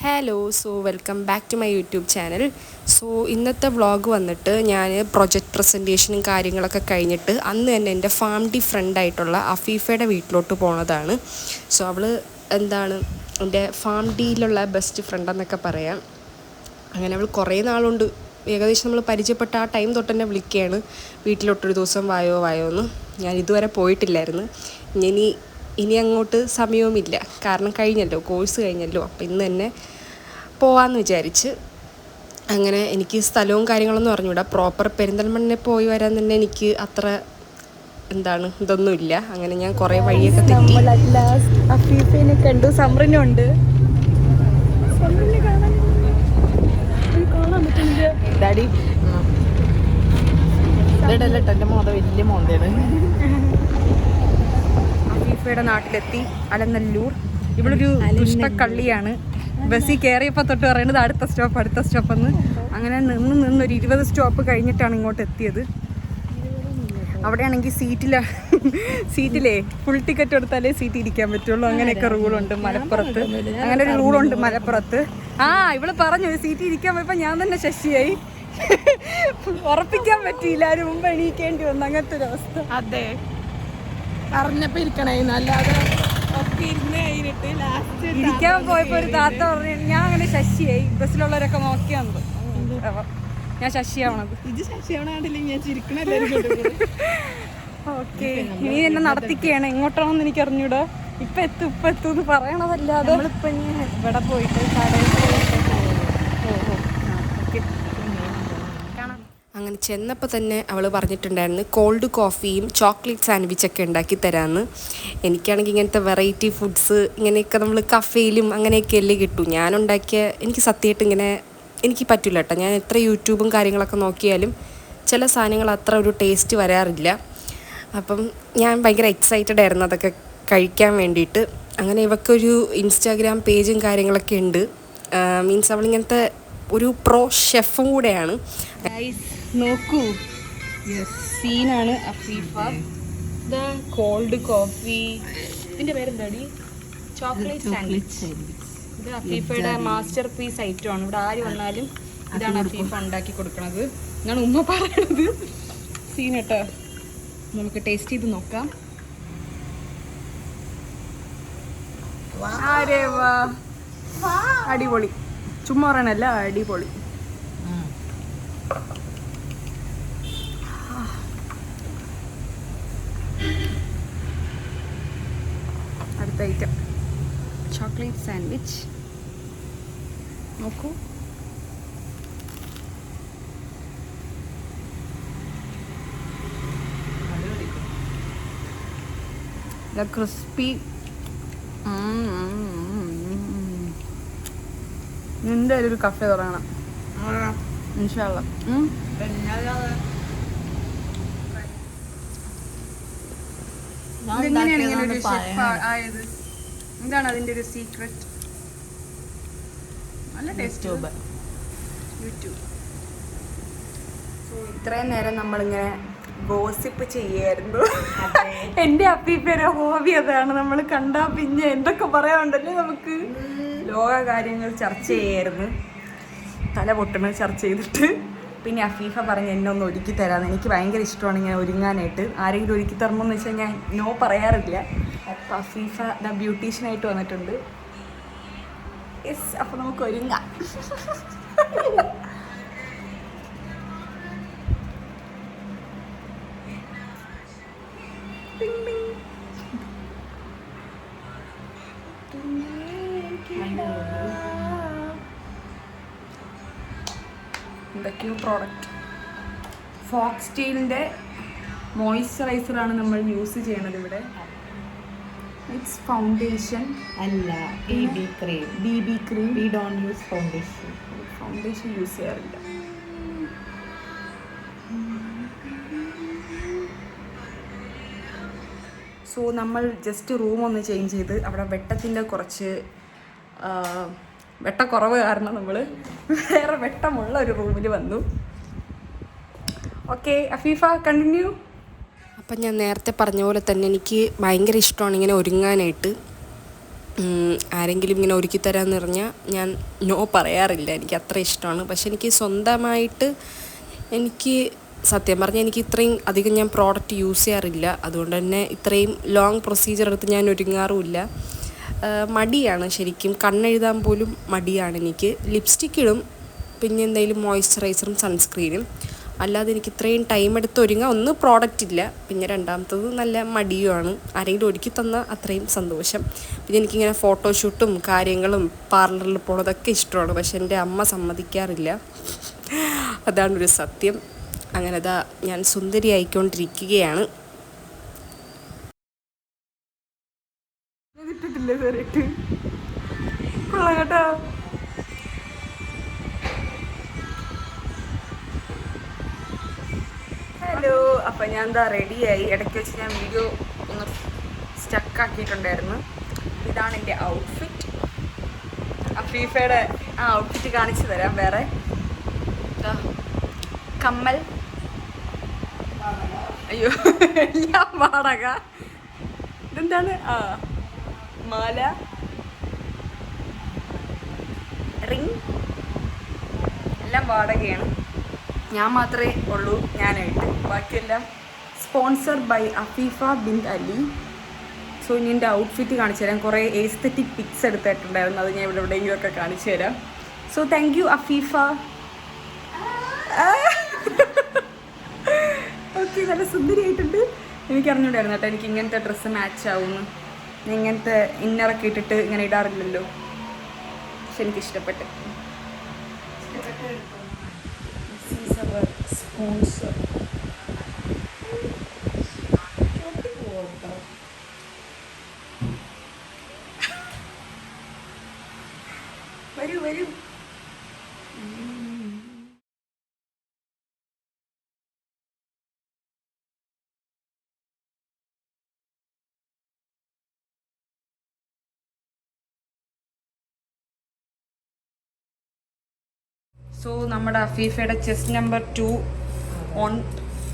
Hello, welcome back to my YouTube channel. ഇന്നത്തെ vlog വന്നിട്ട് ഞാൻ പ്രൊജക്റ്റ് പ്രസൻറ്റേഷനും കാര്യങ്ങളൊക്കെ കഴിഞ്ഞിട്ട് അന്ന് തന്നെ എൻ്റെ ഫാമിലി ഫ്രണ്ടായിട്ടുള്ള അഫീഫയുടെ വീട്ടിലോട്ട് പോണതാണ്. അവൾ എൻ്റെ ഫാമിലിയിലുള്ള ബെസ്റ്റ് ഫ്രണ്ടെന്നൊക്കെ പറയാം. അങ്ങനെ അവൾ കുറേ നാളുണ്ട്, ഏകദേശം നമ്മൾ പരിചയപ്പെട്ട ആ ടൈം തൊട്ട് തന്നെ വിളിക്കുകയാണ് വീട്ടിലോട്ടൊരു ദിവസം വായോ എന്ന്. ഞാൻ ഇതുവരെ പോയിട്ടില്ലായിരുന്നു. ഇനി അങ്ങോട്ട് സമയവുമില്ല, കാരണം കഴിഞ്ഞല്ലോ, കോഴ്സ് കഴിഞ്ഞല്ലോ. അപ്പോൾ ഇന്ന് തന്നെ പോവാമെന്ന് വിചാരിച്ച്. അങ്ങനെ എനിക്ക് സ്ഥലവും കാര്യങ്ങളൊന്നും അറിഞ്ഞൂടാ. പ്രോപ്പർ പെരിന്തൽമണ്ണ പോയി വരാൻ തന്നെ എനിക്ക് അത്ര ഇതൊന്നുമില്ല. അങ്ങനെ ഞാൻ കുറേ വഴിയൊക്കെ തെറ്റി. അഫീഫിനെ കണ്ടു, സമറിനുണ്ട്. ഡാഡി എൻ്റെ മോത വലിയ മോന്തയാണ്. അഫീഫയുടെ നാട്ടിലെത്തി, അലനല്ലൂർ. ഇവളൊരു ദുഷ്ടക്കള്ളിയാണ്. ബസ്സിൽ കയറിയപ്പോൾ തൊട്ട് പറയുന്നത് അടുത്ത സ്റ്റോപ്പ് എന്ന്. അങ്ങനെ നിന്നൊരു 20 സ്റ്റോപ്പ് കഴിഞ്ഞിട്ടാണ് ഇങ്ങോട്ട് എത്തിയത്. അവിടെയാണെങ്കിൽ സീറ്റിലേ ഫുൾ ടിക്കറ്റ് എടുത്താലേ സീറ്റ് ഇരിക്കാൻ പറ്റുള്ളൂ. അങ്ങനെയൊക്കെ റൂളുണ്ട് മലപ്പുറത്ത്. അങ്ങനെ ഒരു റൂളുണ്ട് മലപ്പുറത്ത്. ഇവള് പറഞ്ഞു സീറ്റ് ഇരിക്കാൻ പോയപ്പോൾ ഞാൻ തന്നെ ശശിയായി. ഉറപ്പിക്കാൻ പറ്റിയില്ല, അതിന് മുമ്പ് എണീക്കേണ്ടി വന്നു. അങ്ങനത്തെ ഒരു അവസ്ഥ. അതെ, പറഞ്ഞപ്പോ ഇരിക്കണേ, അല്ലാതെ ഇരിക്കാൻ പോയപ്പോ ഒരു താത്ത പറഞ്ഞു ഞാൻ അങ്ങനെ ശശിയായി. ബസ്സിലുള്ളവരൊക്കെ നോക്കിയാന്ന്. ഞാൻ ശശിയാവണത്. ഇത് ശശിയാവണാണ്ടില്ല, ഞാൻ ചിരിക്കണല്ലേ. ഓക്കെ, ഇനി എന്നെ നടത്തിക്കുകയാണ്. എങ്ങോട്ടാണെന്ന് എനിക്ക് അറിഞ്ഞൂടാ. ഇപ്പൊ എത്തും എന്ന് പറയണതല്ലാതെ നമ്മളിപ്പോ ഇവിടെ പോയിട്ട് കടയിൽ പോയിട്ട്. അങ്ങനെ ചെന്നപ്പോൾ തന്നെ അവൾ പറഞ്ഞിട്ടുണ്ടായിരുന്നു കോൾഡ് കോഫിയും ചോക്ലേറ്റ് സാൻഡ്വിച്ചൊക്കെ ഉണ്ടാക്കി തരാമെന്ന്. എനിക്കാണെങ്കിൽ ഇങ്ങനത്തെ വെറൈറ്റി ഫുഡ്സ് ഇങ്ങനെയൊക്കെ നമ്മൾ കഫേയിലും അങ്ങനെയൊക്കെ അല്ലേ കിട്ടും. എനിക്ക് സത്യമായിട്ട് എനിക്ക് പറ്റില്ല കേട്ടോ. ഞാൻ എത്ര യൂട്യൂബും കാര്യങ്ങളൊക്കെ നോക്കിയാലും ചില സാധനങ്ങൾ അത്ര ഒരു ടേസ്റ്റ് വരാറില്ല. അപ്പം ഞാൻ ഭയങ്കര എക്സൈറ്റഡ് ആയിരുന്നു അതൊക്കെ കഴിക്കാൻ വേണ്ടിയിട്ട്. അങ്ങനെ ഇവക്കൊരു ഇൻസ്റ്റാഗ്രാം പേജും കാര്യങ്ങളൊക്കെ ഉണ്ട്. മീൻസ് അവളിങ്ങനത്തെ ഒരു പ്രോ ഷെഫും കൂടെയാണ്. നോക്കൂ, സീനാണ് അഫീഫ. കോൾഡ് കോഫി, ഇതിന്റെ പേരെന്താടി? Chocolate sandwich. ഇത് അഫീഫയുടെ മാസ്റ്റർ പീസ് ഐറ്റമാണ്. ഇവിടെ ആര് വന്നാലും ഇതാണ് അഫീഫ ഉണ്ടാക്കി കൊടുക്കണത് എന്നാണ് ഉമ്മ പറയണത്. സീൻ കേട്ടോ, നമുക്ക് ടേസ്റ്റ് ചെയ്ത് നോക്കാം. അടിപൊളി, ചുമ്മാ പറയണല്ല, അടിപൊളി. അടുത്ത ഐറ്റം ചോക്ലേറ്റ് സാൻഡ്വിച്ച്. നോക്കൂ, ക്രിസ്പി. എന്തായാലും ഒരു കഫേ തുടങ്ങണം ഇൻഷാ അല്ലാ. ഇതെങ്ങനെയാണ് ഇങ്ങനെ ഒരു ഷെഫ് ആയത്? എന്താണ് അതിന്റെ ഒരു സീക്രട്ട്? നല്ല ടേസ്റ്റ്. യൂട്യൂബ്. ഇത്രയും നേരം നമ്മളിങ്ങനെ ഗോസിപ്പ് ചെയ്യായിരുന്നു. എൻ്റെ അഫീഫയുടെ ഹോബി അതാണ്. നമ്മൾ കണ്ടാ പിന്നെ എന്തൊക്കെ പറയാനുണ്ടല്ലേ, നമുക്ക് ലോക കാര്യങ്ങൾ ചർച്ച ചെയ്യായിരുന്നു. തല പൊട്ടണ ചർച്ച ചെയ്തിട്ട്. പിന്നെ അഫീഫ പറഞ്ഞ് എന്നെ ഒന്ന് ഒരുക്കി തരാമെന്ന്. എനിക്ക് ഭയങ്കര ഇഷ്ടമാണ് ഇങ്ങനെ ഒരുങ്ങാനായിട്ട്. ആരെങ്കിലും ഒരുക്കി തരണമെന്ന് വെച്ചാൽ ഞാൻ നോ പറയാറില്ല. അപ്പോൾ അഫീഫ ബ്യൂട്ടീഷ്യനായിട്ട് വന്നിട്ടുണ്ട്. യെസ്, അപ്പോൾ നമുക്ക് ഒരുങ്ങാം. എന്തൊക്കെയോ പ്രോഡക്റ്റ്. ഫോക്സ് ടെയിലിൻ്റെ മോയ്സ്ചറൈസറാണ് നമ്മൾ യൂസ് ചെയ്യണത് ഇവിടെ. ഇറ്റ്സ് ഫൗണ്ടേഷൻ അല്ല, BB cream. We don't use foundation use ചെയ്യാറില്ല. നമ്മൾ ജസ്റ്റ് റൂം ഒന്ന് ചേഞ്ച് ചെയ്ത് അവിടെ വെട്ടക്കുറവ് കാരണം നമ്മൾ വേറെ വെട്ടമുള്ള ഒരു റൂമിൽ വന്നു. Okay Afeefa, continue. അപ്പം ഞാൻ നേരത്തെ പറഞ്ഞ പോലെ തന്നെ എനിക്ക് ഭയങ്കര ഇഷ്ടമാണ് ഇങ്ങനെ ഒരുങ്ങാനായിട്ട്. ആരെങ്കിലും ഇങ്ങനെ ഒരുക്കി തരാമെന്ന് പറഞ്ഞാൽ ഞാൻ നോ പറയാറില്ല. എനിക്ക് അത്ര ഇഷ്ടമാണ്. പക്ഷെ എനിക്ക് സ്വന്തമായിട്ട് എനിക്ക് സത്യം പറഞ്ഞാൽ എനിക്ക് ഇത്രയും അധികം ഞാൻ പ്രോഡക്റ്റ് യൂസ് ചെയ്യാറില്ല. അതുകൊണ്ട് തന്നെ ഇത്രയും ലോങ് പ്രൊസീജിയർ എടുത്ത് ഞാൻ ഒരുങ്ങാറുമില്ല. മടിയാണ് ശരിക്കും. കണ്ണെഴുതാൻ പോലും മടിയാണ് എനിക്ക്. ലിപ്സ്റ്റിക്ക് ഇടും, പിന്നെ എന്തെങ്കിലും മോയ്സ്ചറൈസറും സൺസ്ക്രീനും. അല്ലാതെ എനിക്ക് ഇത്രയും ടൈം എടുത്ത് ഒരുങ്ങാൻ ഒന്ന് പ്രോഡക്റ്റ് ഇല്ല. പിന്നെ രണ്ടാമത്തത് നല്ല മടിയുമാണ്. ആരെങ്കിലും ഒരുക്കി തന്നാൽ അത്രയും സന്തോഷം. പിന്നെ എനിക്കിങ്ങനെ ഫോട്ടോഷൂട്ടും കാര്യങ്ങളും പാർലറിൽ പോണതൊക്കെ ഇഷ്ടമാണ്. പക്ഷെ എൻ്റെ അമ്മ സമ്മതിക്കാറില്ല. അതാണൊരു സത്യം. അങ്ങനെ അതാ ഞാൻ സുന്ദരി ആയിക്കൊണ്ടിരിക്കുകയാണ്. ഹലോ, അപ്പം ഞാൻ എന്താ റെഡിയായി. ഇടയ്ക്ക് വെച്ച് ഞാൻ വീഡിയോ ഒന്ന് സ്റ്റക്കാക്കിയിട്ടുണ്ടായിരുന്നു. ഇതാണ് എൻ്റെ ഔട്ട്ഫിറ്റ്. അഫീഫയുടെ ആ ഔട്ട്ഫിറ്റ് കാണിച്ചു തരാം. വേറെ കമ്മൽ, അയ്യോ എല്ലാം വാടക. ഇതെന്താണ്? മാല, റിങ് എല്ലാം വാടകയാണ്. ഞാൻ മാത്രമേ ഉള്ളൂ ഞാനായിട്ട്. ബാക്കിയെല്ലാം sponsor by Afeefa bin Ali. So ഇനി എൻ്റെ ഔട്ട്ഫിറ്റ് കാണിച്ചു തരാം. കുറേ എസ്തെറ്റിക് പിക്സ് എടുത്തിട്ടുണ്ടായിരുന്നു. അത് ഞാൻ ഇവിടെ എവിടെയെങ്കിലും ഒക്കെ കാണിച്ചു തരാം. So thank you Afeefa. Okay, നല്ല സുന്ദരിയായിട്ടുണ്ട്. എനിക്ക് അറിഞ്ഞുകൊണ്ടായിരുന്നു കേട്ടോ എനിക്ക് ഇങ്ങനത്തെ ഡ്രസ്സ് മാച്ച് ആവുമെന്ന്. ഞാൻ ഇങ്ങനത്തെ ഇന്നറൊക്കെ ഇട്ടിട്ട് ഇങ്ങനെ ഇടാറില്ലല്ലോ. പക്ഷെ എനിക്കിഷ്ടപ്പെട്ടു. സ്പോൺസർ വരൂ വരൂ. സോ നമ്മുടെ അഫീഫയുടെ ചെസ്റ്റ് നമ്പർ 2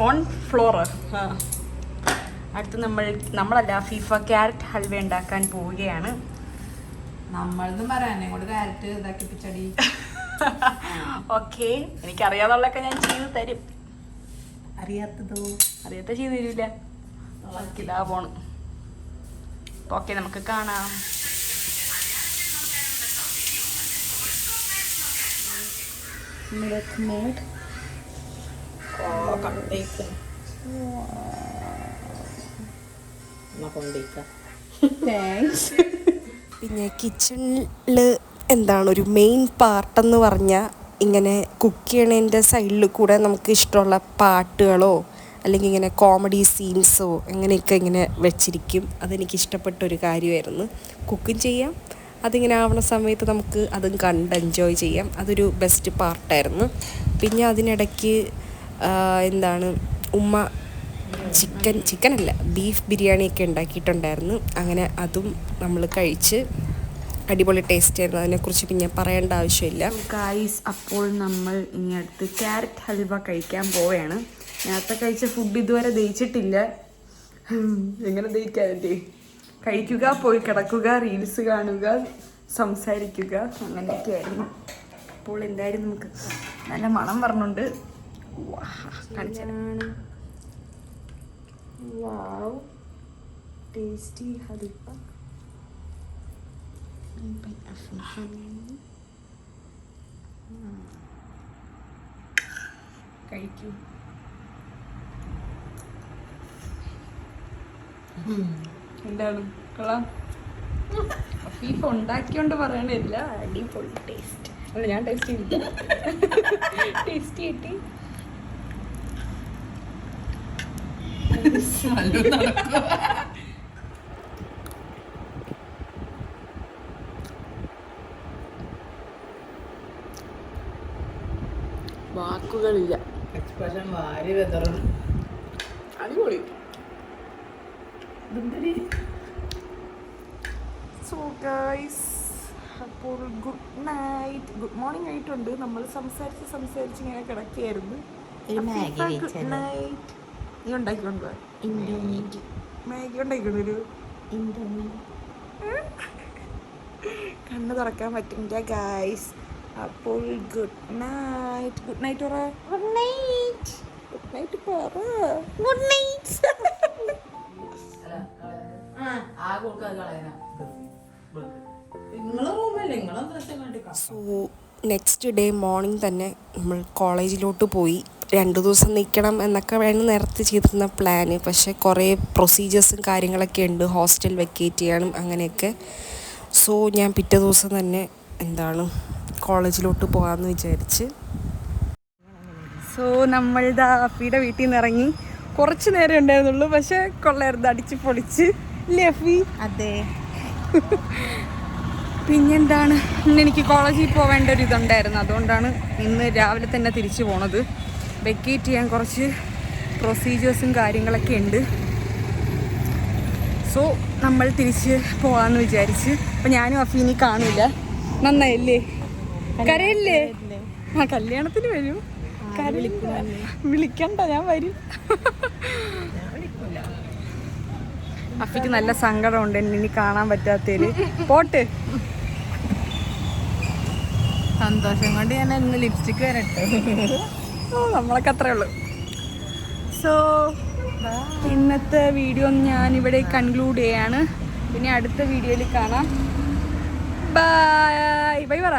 ഓൺ ഫ്ലോർ. അടുത്ത് നമ്മളല്ല അഫീഫ ക്യാരറ്റ് ഹൽവ ഉണ്ടാക്കാൻ പോവുകയാണ്. നമ്മളെന്ന് പറയാനെ കൊണ്ട് ക്യാരറ്റ് ഇതാക്കി പിച്ചടി. ഓക്കെ, എനിക്കറിയാതുള്ളതൊക്കെ ഞാൻ ചെയ്ത് തരും. അറിയാത്ത ചെയ്ത് തരൂല. ഇതാ പോണം. ഓക്കെ, നമുക്ക് കാണാം. Milk made. താങ്ക്സ്. പിന്നെ കിച്ചണിൽ എന്താണ് ഒരു മെയിൻ പാർട്ടെന്ന് പറഞ്ഞാൽ ഇങ്ങനെ കുക്ക് ചെയ്യണതിൻ്റെ സൈഡിൽ കൂടെ നമുക്ക് ഇഷ്ടമുള്ള പാട്ടുകളോ അല്ലെങ്കിൽ ഇങ്ങനെ കോമഡി സീൻസോ അങ്ങനെയൊക്കെ ഇങ്ങനെ വെച്ചിരിക്കും. അതെനിക്കിഷ്ടപ്പെട്ടൊരു കാര്യമായിരുന്നു. കുക്കും ചെയ്യാം, അതിങ്ങനെ ആവണ സമയത്ത് നമുക്ക് അതും കണ്ട് എൻജോയ് ചെയ്യാം. അതൊരു ബെസ്റ്റ് പാർട്ടായിരുന്നു. പിന്നെ അതിനിടയ്ക്ക് എന്താണ് ഉമ്മ ചിക്കനല്ല ബീഫ് ബിരിയാണിയൊക്കെ ഉണ്ടാക്കിയിട്ടുണ്ടായിരുന്നു. അങ്ങനെ അതും നമ്മൾ കഴിച്ച് അടിപൊളി ടേസ്റ്റ് ആയിരുന്നു. അതിനെക്കുറിച്ച് പിന്നെ പറയേണ്ട ആവശ്യമില്ല. ഗായ്സ്, അപ്പോൾ നമ്മൾ ഇനി അടുത്ത് ക്യാരറ്റ് ഹൽവ കഴിക്കാൻ പോവുകയാണ്. നേരത്തെ കഴിച്ച ഫുഡ് ഇതുവരെ ദഹിച്ചിട്ടില്ല. എങ്ങനെ ദഹിക്കാതെ കഴിക്കുക, പോയി കിടക്കുക, റീൽസ് കാണുക, സംസാരിക്കുക, അങ്ങനെയൊക്കെയായിരുന്നു. അപ്പോൾ എന്തായാലും നമുക്ക് നല്ല മണം പറഞ്ഞുണ്ട്. കാണിച്ചാണ്. വാവ്, ടേസ്റ്റി ഹൽവ. കഴിക്കൂ. എന്താണ് കൊള്ളാം? അഫീഫ ഉണ്ടാക്കിയോണ്ട് പറയണില്ല, അടിപൊളി ടേസ്റ്റ്. അല്ല, ഞാൻ ടേസ്റ്റ് ചെയ്തില്ല. ടേസ്റ്റ് കിട്ടി. വാക്കുകളില്ല. എക്സ്പ്രഷൻ വാരി വെതറും. അടിപൊളി. സോ ഗൈസ്, അപ്പോൾ ഗുഡ് നൈറ്റ്. ഗുഡ് മോർണിംഗ് ആയിട്ടുണ്ട്. നമ്മൾ സംസാരിച്ച് ഇങ്ങനെ കിടക്കുകയായിരുന്നു. Good night. നീ ഉണ്ടാക്കിക്കൊണ്ട് മാഗി ഉണ്ടാക്കിക്കൊണ്ടൊരു കണ്ണ് തുറക്കാൻ പറ്റില്ല ഗൈസ്. അപ്പോൾ ഗുഡ് നൈറ്റ്. ഗുഡ് നൈറ്റ് പറ. Good night. ഗുഡ് നൈറ്റ് പറ. Good night. So next day morning തന്നെ നമ്മൾ കോളേജിലോട്ട് പോയി. 2 ദിവസം നിൽക്കണം എന്നൊക്കെ വേണം നേരത്തെ ചെയ്തിരുന്ന പ്ലാന്. പക്ഷേ കുറേ പ്രൊസീജിയേഴ്സും കാര്യങ്ങളൊക്കെ ഉണ്ട്, ഹോസ്റ്റൽ വെക്കേറ്റ് ചെയ്യാനും അങ്ങനെയൊക്കെ. സോ ഞാൻ പിറ്റേ ദിവസം തന്നെ കോളേജിലോട്ട് പോകാമെന്ന് വിചാരിച്ച്. സോ നമ്മളുടെ അഫിയുടെ വീട്ടിൽ നിന്ന് ഇറങ്ങി. കുറച്ച് നേരം ഉണ്ടായിരുന്നുള്ളൂ, പക്ഷെ കൊള്ളായിരുന്നു, അടിച്ച് പൊളിച്ച്. ഇല്ലേ അഫി? അതെ. പിന്നെന്താണ്, ഇന്ന് എനിക്ക് കോളേജിൽ പോവേണ്ട ഒരു ഇതുണ്ടായിരുന്നു, അതുകൊണ്ടാണ് ഇന്ന് രാവിലെ തന്നെ തിരിച്ചു പോണത്. വെക്കേറ്റ് ചെയ്യാൻ കുറച്ച് പ്രൊസീജിയേഴ്സും കാര്യങ്ങളൊക്കെ ഉണ്ട്. സോ നമ്മൾ തിരിച്ച് പോകാമെന്ന് വിചാരിച്ച്. അപ്പം ഞാനും അഫി ഇനി കാണില്ല. നന്നായില്ലേ? കരയില്ലേ? ആ കല്യാണത്തിന് വരൂ. വിളിക്കണ്ട, ഞാൻ വരും. അഫിക്ക് നല്ല സങ്കടമുണ്ട് എന്നെ ഇനി കാണാൻ പറ്റാത്തതില്. പോട്ട്. സന്തോഷം കൊണ്ട് ഞാൻ ഇന്ന് ലിപ്സ്റ്റിക്ക് വരട്ടെ. നമ്മളൊക്കെ അത്രേ ഉള്ളൂ. സോ ഇന്നത്തെ വീഡിയോ ഞാൻ ഇവിടെ കൺക്ലൂഡ് ചെയ്യാണ്. പിന്നെ അടുത്ത വീഡിയോയിൽ കാണാം. ബൈ ബൈ പറ.